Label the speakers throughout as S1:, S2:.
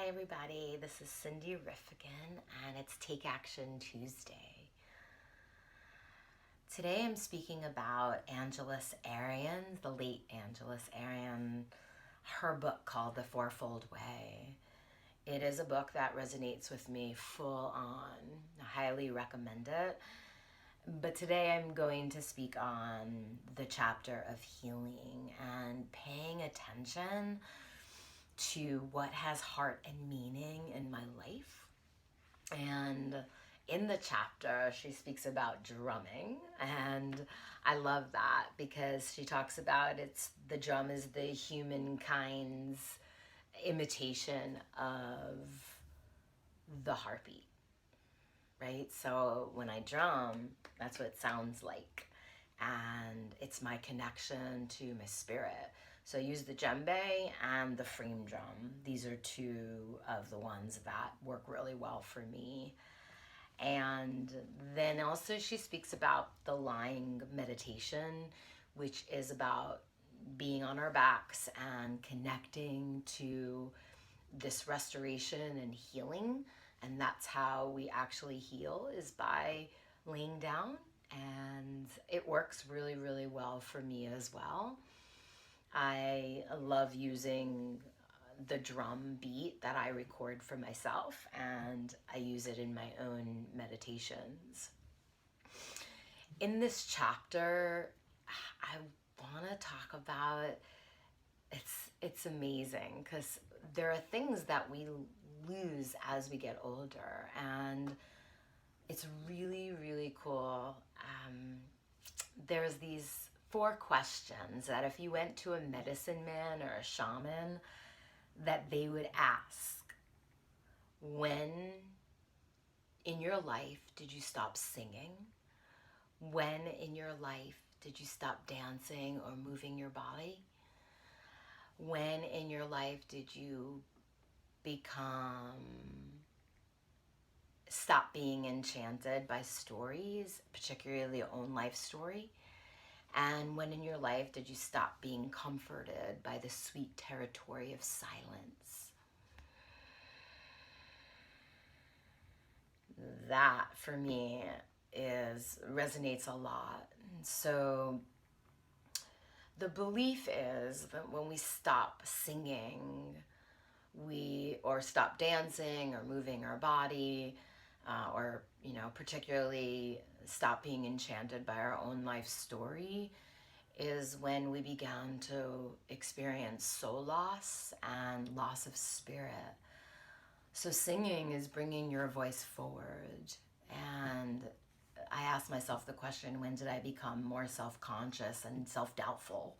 S1: Hi everybody, this is Cindy Riffigan and it's Take Action Tuesday. Today I'm speaking about Angeles Arrien, the late Angeles Arrien, her book called The Fourfold Way. It is a book that resonates with me full on. I highly recommend it. But today I'm going to speak on the chapter of healing and paying attention to what has heart and meaning in my life. And in the chapter, she speaks about drumming, and I love that because she talks about the drum is the humankind's imitation of the heartbeat, right? So when I drum, that's what it sounds like, and it's my connection to my spirit. So I use the djembe and the frame drum. These are two of the ones that work really well for me. And then also she speaks about the lying meditation, which is about being on our backs and connecting to this restoration and healing. And that's how we actually heal, is by laying down. And it works really, really well for me as well. I love using the drum beat that I record for myself, and I use it in my own meditations. In this chapter, I want to talk about it's amazing because there are things that we lose as we get older, and it's really, really cool. There's these 4 questions that if you went to a medicine man or a shaman, that they would ask. When in your life did you stop singing? When in your life did you stop dancing or moving your body? When in your life did you stop being enchanted by stories, particularly your own life story? And when in your life did you stop being comforted by the sweet territory of silence? That for me resonates a lot. So the belief is that when we stop singing, or stop dancing or moving our body, or particularly stop being enchanted by our own life story, is when we began to experience soul loss and loss of spirit. So singing is bringing your voice forward. And I asked myself the question, when did I become more self-conscious and self-doubtful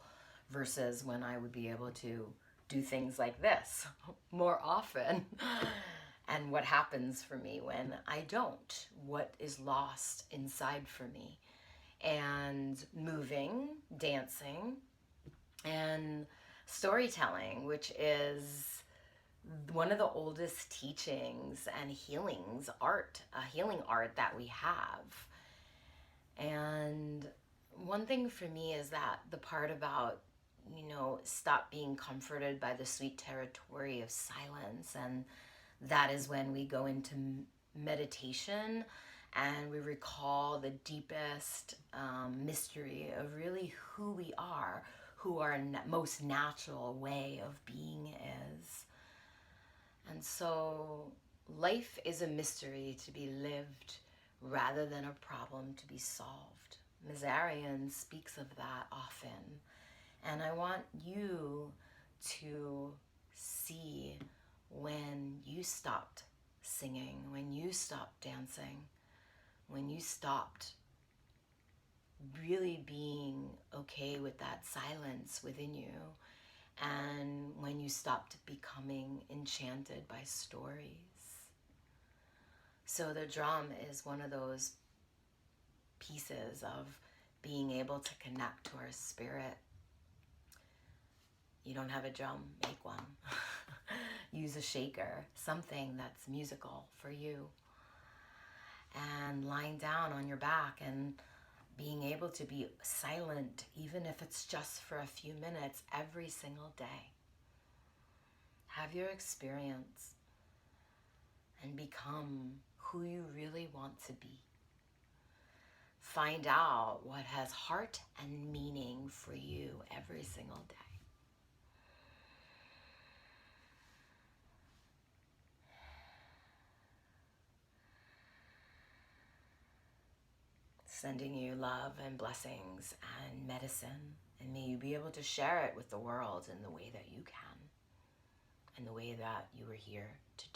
S1: versus when I would be able to do things like this more often? And what happens for me when I don't? What is lost inside for me? And moving, dancing, and storytelling, which is one of the oldest teachings and healing art that we have. And one thing for me is that the part about, stop being comforted by the sweet territory of silence. And that is when we go into meditation and we recall the deepest mystery of really who we are, who our most natural way of being is. And so life is a mystery to be lived rather than a problem to be solved. Ms. Arrien speaks of that often. And I want you to see when you stopped singing, when you stopped dancing, when you stopped really being okay with that silence within you, and when you stopped becoming enchanted by stories. So the drum is one of those pieces of being able to connect to our spirit. You don't have a drum, make one. Use a shaker, something that's musical for you. And lying down on your back and being able to be silent, even if it's just for a few minutes every single day. Have your experience. and become who you really want to be. Find out what has heart and meaning for you every single day. Sending you love and blessings and medicine, and may you be able to share it with the world in the way that you can, in the way that you were here to do.